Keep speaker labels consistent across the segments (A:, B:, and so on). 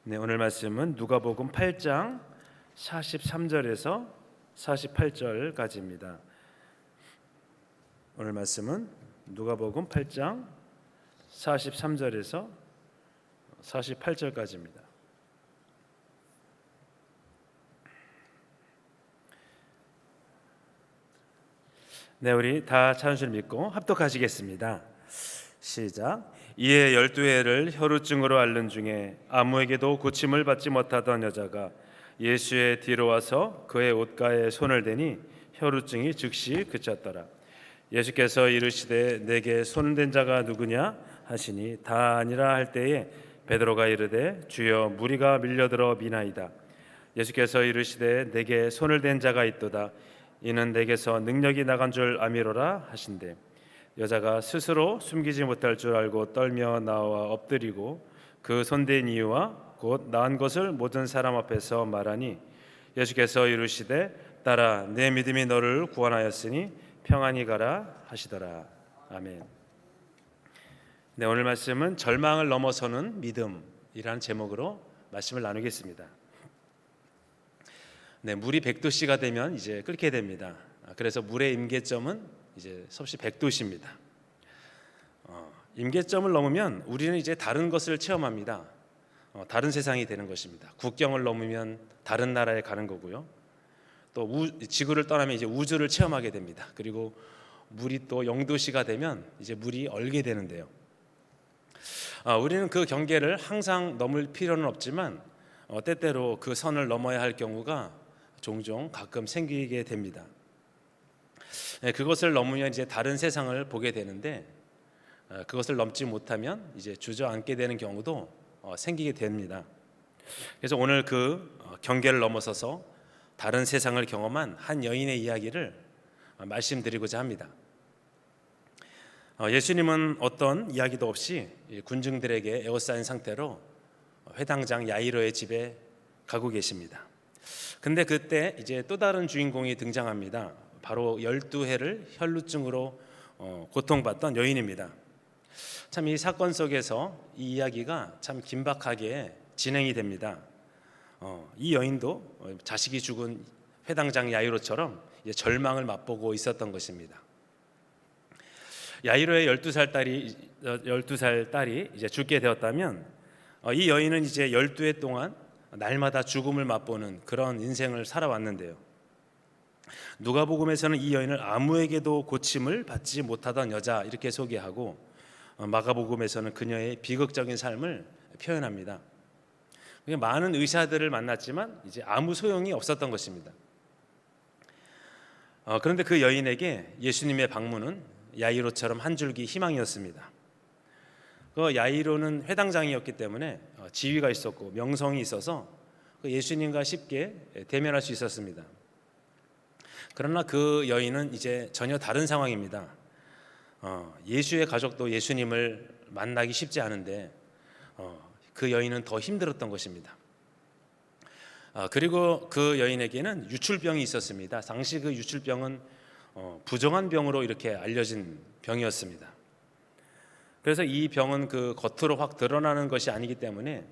A: 네, 오늘 말씀은 누가복음 8장 43절에서 48절까지입니다. 오늘 말씀은 누가복음 8장 43절에서 48절까지입니다. 네, 우리 다 찬송을 믿고 합독하시겠습니다. 시작. 이에 12해를 혈루증으로 앓는 중에 아무에게도 고침을 받지 못하던 여자가 예수의 뒤로 와서 그의 옷가에 손을 대니 혈루증이 즉시 그쳤더라. 예수께서 이르시되 내게 손댄 자가 누구냐 하시니 다 아니라 할 때에 베드로가 이르되 주여 무리가 밀려들어 미나이다. 예수께서 이르시되 내게 손을 댄 자가 있도다. 이는 내게서 능력이 나간 줄 아미로라 하신대. 여자가 스스로 숨기지 못할 줄 알고 떨며 나와 엎드리고 그 손댄 이유와 곧 나은 것을 모든 사람 앞에서 말하니 예수께서 이르시되 딸아 내 믿음이 너를 구원하였으니 평안히 가라 하시더라. 아멘. 네, 오늘 말씀은 절망을 넘어서는 믿음이라는 제목으로 말씀을 나누겠습니다. 네, 물이 100도씨가 되면 이제 끓게 됩니다. 그래서 물의 임계점은 이제 섭씨 100도씨입니다. 임계점을 넘으면 우리는 이제 다른 것을 체험합니다. 다른 세상이 되는 것입니다. 국경을 넘으면 다른 나라에 가는 거고요. 또 지구를 떠나면 이제 우주를 체험하게 됩니다. 그리고 물이 또 0도씨가 되면 이제 물이 얼게 되는데요. 우리는 그 경계를 항상 넘을 필요는 없지만 때때로 그 선을 넘어야 할 경우가 종종 가끔 생기게 됩니다. 그것을 넘으면 이제 다른 세상을 보게 되는데 그것을 넘지 못하면 이제 주저앉게 되는 경우도 생기게 됩니다. 그래서 오늘 그 경계를 넘어서서 다른 세상을 경험한 한 여인의 이야기를 말씀드리고자 합니다. 예수님은 어떤 이야기도 없이 군중들에게 에워싸인 상태로 회당장 야이로의 집에 가고 계십니다. 근데 그때 이제 또 다른 주인공이 등장합니다. 바로 12해를 혈루증으로 고통받던 여인입니다. 참 이 사건 속에서 이 이야기가 참 긴박하게 진행이 됩니다. 이 여인도 자식이 죽은 회당장 야이로처럼 이제 절망을 맛보고 있었던 것입니다. 야이로의 12살 딸이 이제 죽게 되었다면 이 여인은 이제 12해 동안 날마다 죽음을 맛보는 그런 인생을 살아왔는데요. 누가복음에서는 이 여인을 아무에게도 고침을 받지 못하던 여자 이렇게 소개하고 마가복음에서는 그녀의 비극적인 삶을 표현합니다. 많은 의사들을 만났지만 이제 아무 소용이 없었던 것입니다. 그런데 그 여인에게 예수님의 방문은 야이로처럼 한 줄기 희망이었습니다. 그 야이로는 회당장이었기 때문에 지위가 있었고 명성이 있어서 예수님과 쉽게 대면할 수 있었습니다. 그러나 그 여인은 이제 전혀 다른 상황입니다. 예수의 가족도 예수님을 만나기 쉽지 않은데 그 여인은 더 힘들었던 것입니다. 그리고 그 여인에게는 유출병이 있었습니다. 당시 그 유출병은 부정한 병으로 이렇게 알려진 병이었습니다. 그래서 이 병은 그 겉으로 확 드러나는 것이 아니기 때문에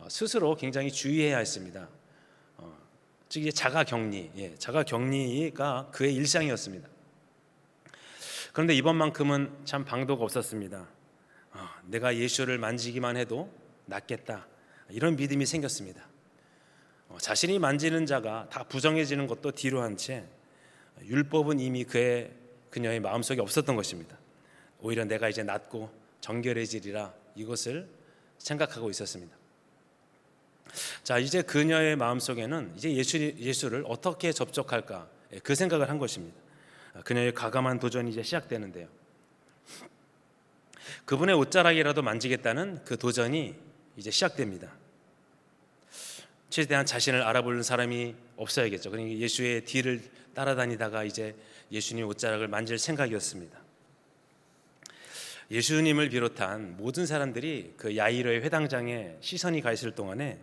A: 스스로 굉장히 주의해야 했습니다. 즉 이제 자가격리가 그의 일상이었습니다. 그런데 이번만큼은 참 방도가 없었습니다. 내가 예수를 만지기만 해도 낫겠다 이런 믿음이 생겼습니다. 자신이 만지는 자가 다 부정해지는 것도 뒤로 한 채 율법은 이미 그녀의 마음속에 없었던 것입니다. 오히려 내가 이제 낫고 정결해지리라 이것을 생각하고 있었습니다. 자, 이제 그녀의 마음속에는 이제 예수를 어떻게 접촉할까 그 생각을 한 것입니다. 그녀의 과감한 도전이 이제 시작되는데요. 그분의 옷자락이라도 만지겠다는 그 도전이 이제 시작됩니다. 최대한 자신을 알아보는 사람이 없어야겠죠. 그러니까 예수의 뒤를 따라다니다가 이제 예수님 옷자락을 만질 생각이었습니다. 예수님을 비롯한 모든 사람들이 그 야이로의 회당장에 시선이 가 있을 동안에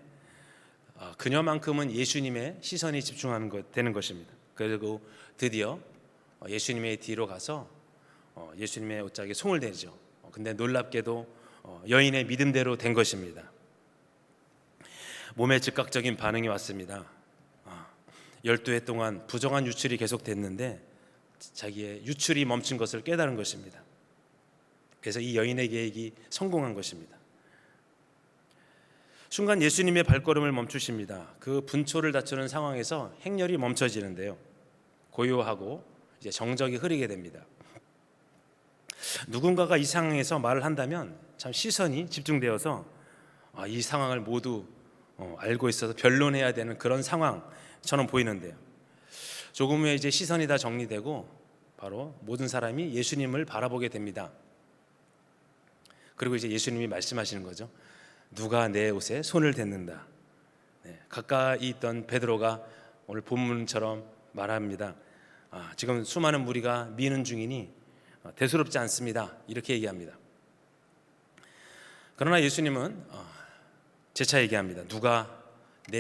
A: 그녀만큼은 예수님의 시선이 되는 것입니다. 그리고 드디어 예수님의 뒤로 가서 예수님의 옷자락에 손을 대죠. 근데 놀랍게도 여인의 믿음대로 된 것입니다. 몸에 즉각적인 반응이 왔습니다. 12해 동안 부정한 유출이 계속됐는데 자기의 유출이 멈춘 것을 깨달은 것입니다. 그래서 이 여인의 계획이 성공한 것입니다. 순간 예수님의 발걸음을 멈추십니다. 그 분초를 다투는 상황에서 행렬이 멈춰지는데요. 고요하고 이제 정적이 흐르게 됩니다. 누군가가 이 상황에서 말을 한다면 참 시선이 집중되어서 이 상황을 모두 알고 있어서 변론해야 되는 그런 상황처럼 보이는데요. 조금 후에 이제 시선이 다 정리되고 바로 모든 사람이 예수님을 바라보게 됩니다. 그리고 이제 예수님이 말씀하시는 거죠. 누가 내 옷에 손을 댔는다. 가까이 있던 베드로가 오늘 본문처럼 말합니다. 지금 수많은 무리가 미는 중이니 대수롭지 않습니다. 이렇게 얘기합니다. 그러나 예수님은 재차 얘기합니다. 누가 내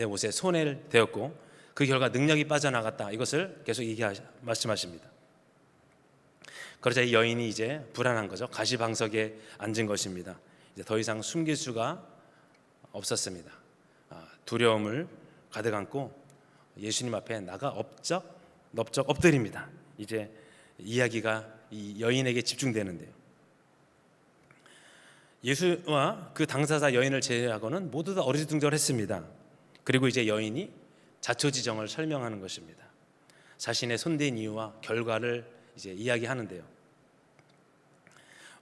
A: 옷에 손을 대었고 그 결과 능력이 빠져나갔다. 이것을 계속 말씀하십니다. 그러자 이 여인이 이제 불안한 거죠. 가시방석에 앉은 것입니다. 이제 더 이상 숨길 수가 없었습니다. 두려움을 가득 안고 예수님 앞에 나가 넙적 엎드립니다. 이제 이야기가 이 여인에게 집중되는데요. 예수와 그 당사자 여인을 제외하고는 모두 다 어리둥절했습니다. 그리고 이제 여인이 자초지정을 설명하는 것입니다. 자신의 손댄 이유와 결과를 이제 이야기하는데요.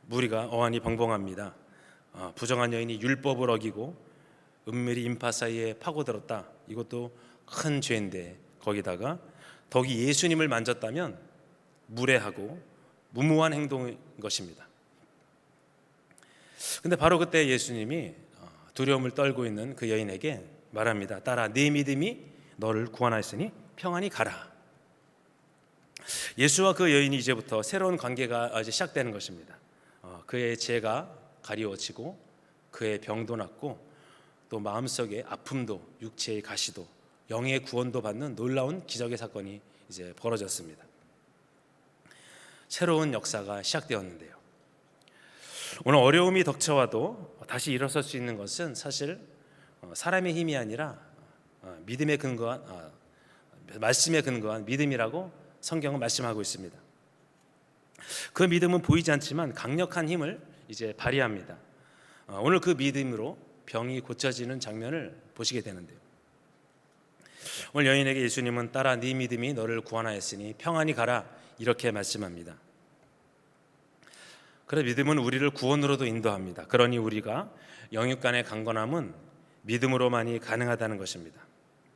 A: 무리가 어안이 벙벙합니다. 부정한 여인이 율법을 어기고 은밀히 인파 사이에 파고들었다. 이것도 큰 죄인데 거기다가 더욱이 예수님을 만졌다면 무례하고 무모한 행동인 것입니다. 근데 바로 그때 예수님이 두려움을 떨고 있는 그 여인에게 말합니다. 따라 네 믿음이 너를 구원하였으니 평안히 가라. 예수와 그 여인이 이제부터 새로운 관계가 이제 시작되는 것입니다. 그의 죄가 가리워지고 그의 병도 낫고 또 마음속의 아픔도 육체의 가시도 영의 구원도 받는 놀라운 기적의 사건이 이제 벌어졌습니다. 새로운 역사가 시작되었는데요. 오늘 어려움이 덕쳐와도 다시 일어설 수 있는 것은 사실 사람의 힘이 아니라 믿음에 근거한 말씀에 근거한 믿음이라고 성경은 말씀하고 있습니다. 그 믿음은 보이지 않지만 강력한 힘을 이제 발휘합니다. 오늘 그 믿음으로 병이 고쳐지는 장면을 보시게 되는데요. 오늘 여인에게 예수님은 따라 네 믿음이 너를 구원하였으니 평안히 가라 이렇게 말씀합니다. 그래서 믿음은 우리를 구원으로도 인도합니다. 그러니 우리가 영육 간의 강건함은 믿음으로만이 가능하다는 것입니다.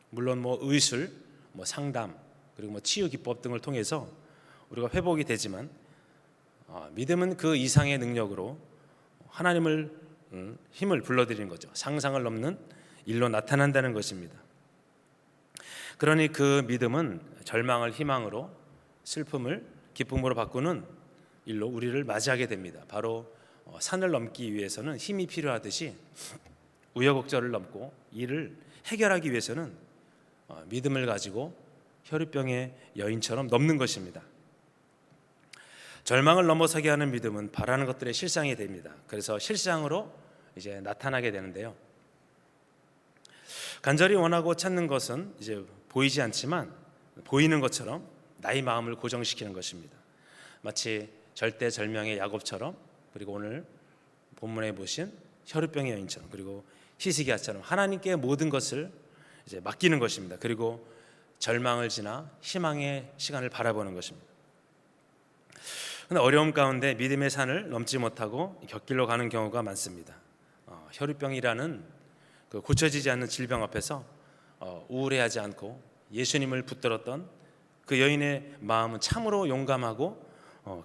A: 물론 의술, 상담, 그리고 치유 기법 등을 통해서 우리가 회복이 되지만 믿음은 그 이상의 능력으로 하나님을 힘을 불러들이는 거죠. 상상을 넘는 일로 나타난다는 것입니다. 그러니 그 믿음은 절망을 희망으로, 슬픔을 기쁨으로 바꾸는 일로 우리를 맞이하게 됩니다. 바로 산을 넘기 위해서는 힘이 필요하듯이 우여곡절을 넘고 이를 해결하기 위해서는 믿음을 가지고 혈루병의 여인처럼 넘는 것입니다. 절망을 넘어서게 하는 믿음은 바라는 것들의 실상이 됩니다. 그래서 실상으로 이제 나타나게 되는데요. 간절히 원하고 찾는 것은 이제 보이지 않지만 보이는 것처럼 나의 마음을 고정시키는 것입니다. 마치 절대절명의 야곱처럼, 그리고 오늘 본문에 보신 혈루병의 여인처럼, 그리고 히스기야처럼 하나님께 모든 것을 이제 맡기는 것입니다. 그리고 절망을 지나 희망의 시간을 바라보는 것입니다. 그런데 어려움 가운데 믿음의 산을 넘지 못하고 곁길로 가는 경우가 많습니다. 혈루병이라는 그 고쳐지지 않는 질병 앞에서 우울해하지 않고 예수님을 붙들었던 그 여인의 마음은 참으로 용감하고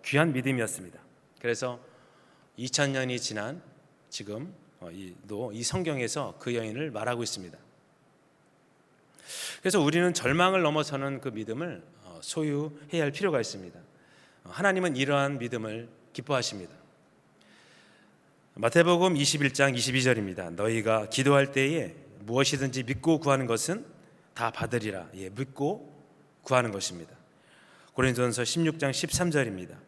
A: 귀한 믿음이었습니다. 그래서 2000년이 지난 지금 이 성경에서 그 여인을 말하고 있습니다. 그래서 우리는 절망을 넘어서는 그 믿음을 소유해야 할 필요가 있습니다. 하나님은 이러한 믿음을 기뻐하십니다. 마태복음 21장 22절입니다. 너희가 기도할 때에 무엇이든지 믿고 구하는 것은 다 받으리라. 믿고 구하는 것입니다. 고린도전서 16장 13절입니다.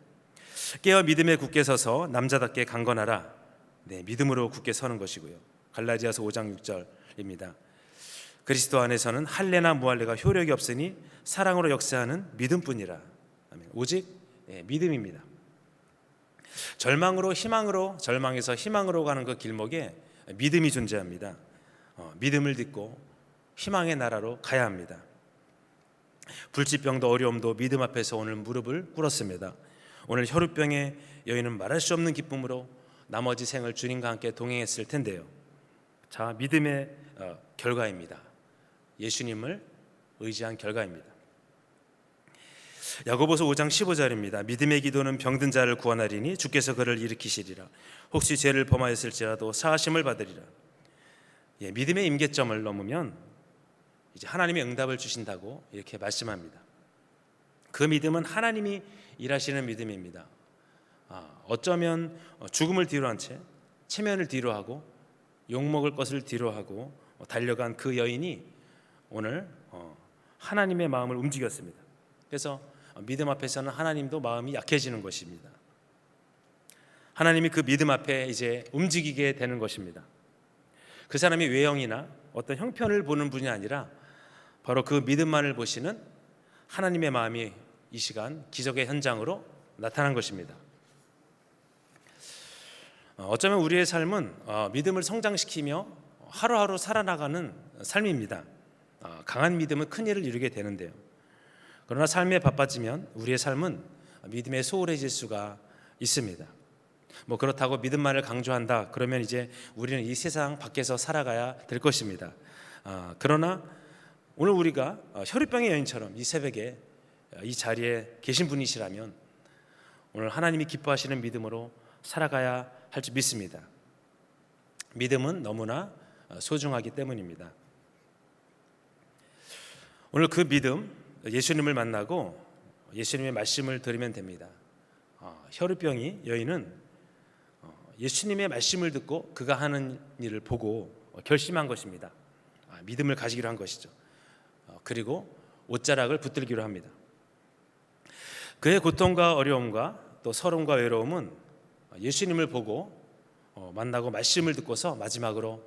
A: 깨어 믿음에 굳게 서서 남자답게 강건하라. 믿음으로 굳게 서는 것이고요. 갈라디아서 5장 6절 입니다. 그리스도 안에서는 할례나 무할례가 효력이 없으니 사랑으로 역사하는 믿음뿐이라. 아멘. 오직 믿음입니다. 절망으로 희망으로, 절망에서 희망으로 가는 그 길목에 믿음이 존재합니다. 믿음을 딛고 희망의 나라로 가야 합니다. 불치병도 어려움도 믿음 앞에서 오늘 무릎을 꿇었습니다. 오늘 혈우병의 여인은 말할 수 없는 기쁨으로 나머지 생을 주님과 함께 동행했을 텐데요. 자, 믿음의 결과입니다. 예수님을 의지한 결과입니다. 야고보서 5장 15절입니다. 믿음의 기도는 병든 자를 구원하리니 주께서 그를 일으키시리라. 혹시 죄를 범하였을지라도 사하심을 받으리라. 믿음의 임계점을 넘으면 이제 하나님의 응답을 주신다고 이렇게 말씀합니다. 그 믿음은 하나님이 일하시는 믿음입니다. 어쩌면 죽음을 뒤로 한 채 체면을 뒤로 하고 욕먹을 것을 뒤로 하고 달려간 그 여인이 오늘 하나님의 마음을 움직였습니다. 그래서 믿음 앞에서는 하나님도 마음이 약해지는 것입니다. 하나님이 그 믿음 앞에 이제 움직이게 되는 것입니다. 그 사람이 외형이나 어떤 형편을 보는 분이 아니라 바로 그 믿음만을 보시는 하나님의 마음이 이 시간 기적의 현장으로 나타난 것입니다. 어쩌면 우리의 삶은 믿음을 성장시키며 하루하루 살아나가는 삶입니다. 강한 믿음은 큰 일을 이루게 되는데요. 그러나 삶에 바빠지면 우리의 삶은 믿음에 소홀해질 수가 있습니다. 그렇다고 믿음만을 강조한다 그러면 이제 우리는 이 세상 밖에서 살아가야 될 것입니다. 그러나 오늘 우리가 혈우병의 여인처럼 이 새벽에 이 자리에 계신 분이시라면 오늘 하나님이 기뻐하시는 믿음으로 살아가야 할 줄 믿습니다. 믿음은 너무나 소중하기 때문입니다. 오늘 그 믿음, 예수님을 만나고 예수님의 말씀을 들으면 됩니다. 혈우병이 여인은 예수님의 말씀을 듣고 그가 하는 일을 보고 결심한 것입니다. 믿음을 가지기로 한 것이죠. 그리고 옷자락을 붙들기로 합니다. 그의 고통과 어려움과 또 서름과 외로움은 예수님을 보고 만나고 말씀을 듣고서 마지막으로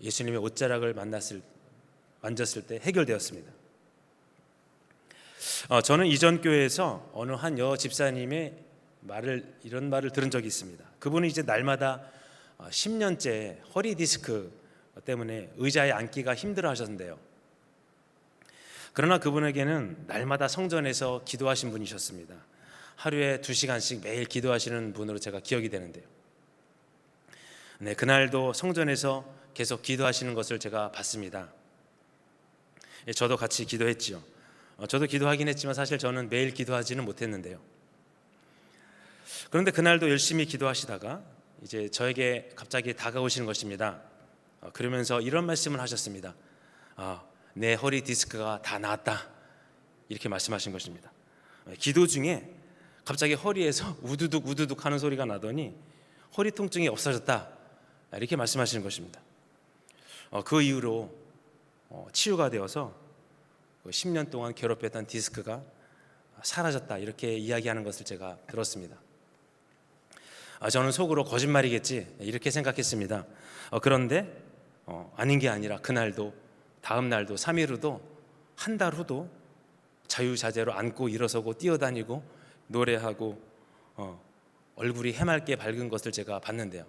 A: 예수님의 옷자락을 만졌을 때 해결되었습니다. 저는 이전 교회에서 어느 한 여 집사님의 이런 말을 들은 적이 있습니다. 그분은 이제 날마다 10년째 허리 디스크 때문에 의자에 앉기가 힘들어 하셨는데요. 그러나 그분에게는 날마다 성전에서 기도하신 분이셨습니다. 하루에 2시간씩 매일 기도하시는 분으로 제가 기억이 되는데요. 그날도 성전에서 계속 기도하시는 것을 제가 봤습니다. 저도 같이 기도했지요. 저도 기도하긴 했지만 사실 저는 매일 기도하지는 못했는데요. 그런데 그날도 열심히 기도하시다가 이제 저에게 갑자기 다가오시는 것입니다. 그러면서 이런 말씀을 하셨습니다. 내 허리 디스크가 다 나았다, 이렇게 말씀하신 것입니다. 기도 중에 갑자기 허리에서 우두둑 우두둑 하는 소리가 나더니 허리 통증이 없어졌다, 이렇게 말씀하시는 것입니다. 그 이후로 치유가 되어서 10년 동안 괴롭혔던 디스크가 사라졌다, 이렇게 이야기하는 것을 제가 들었습니다. 저는 속으로 거짓말이겠지 이렇게 생각했습니다. 그런데 아닌 게 아니라 그날도 다음 날도 3일 후도 한 달 후도 자유자재로 앉고 일어서고 뛰어다니고 노래하고 얼굴이 해맑게 밝은 것을 제가 봤는데요.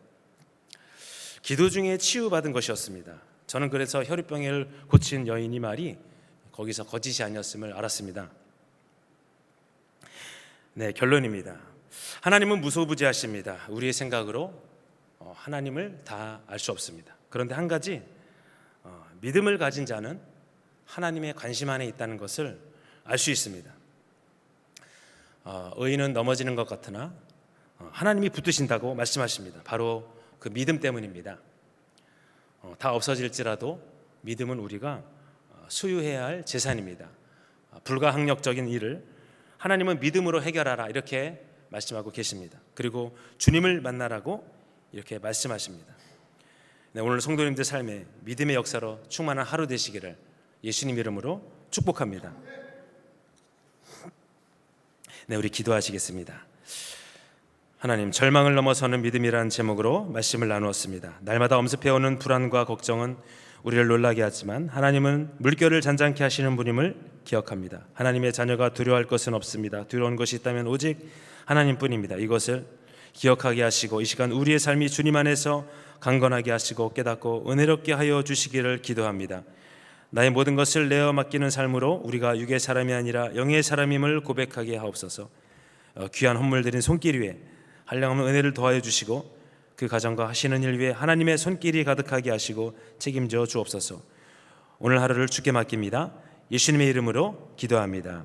A: 기도 중에 치유받은 것이었습니다. 저는 그래서 혈우병을 고친 여인이 말이 거기서 거짓이 아니었음을 알았습니다. 결론입니다. 하나님은 무소부지하십니다. 우리의 생각으로 하나님을 다 알 수 없습니다. 그런데 한 가지, 믿음을 가진 자는 하나님의 관심 안에 있다는 것을 알 수 있습니다. 의인은 넘어지는 것 같으나 하나님이 붙드신다고 말씀하십니다. 바로 그 믿음 때문입니다. 다 없어질지라도 믿음은 우리가 수유해야 할 재산입니다. 불가항력적인 일을 하나님은 믿음으로 해결하라, 이렇게 말씀하고 계십니다. 그리고 주님을 만나라고 이렇게 말씀하십니다. 오늘 성도님들 삶에 믿음의 역사로 충만한 하루 되시기를 예수님 이름으로 축복합니다. 우리 기도하시겠습니다. 하나님, 절망을 넘어서는 믿음이라는 제목으로 말씀을 나누었습니다. 날마다 엄습해오는 불안과 걱정은 우리를 놀라게 하지만 하나님은 물결을 잔잔케 하시는 분임을 기억합니다. 하나님의 자녀가 두려워할 것은 없습니다. 두려운 것이 있다면 오직 하나님뿐입니다. 이것을 기억하게 하시고 이 시간 우리의 삶이 주님 안에서 강건하게 하시고 깨닫고 은혜롭게 하여 주시기를 기도합니다. 나의 모든 것을 내어 맡기는 삶으로 우리가 육의 사람이 아니라 영의 사람임을 고백하게 하옵소서. 귀한 헌물 드린 손길 위에 한량없는 은혜를 더하여 주시고 그 가정과 하시는 일 위에 하나님의 손길이 가득하게 하시고 책임져 주옵소서. 오늘 하루를 주께 맡깁니다. 예수님의 이름으로 기도합니다.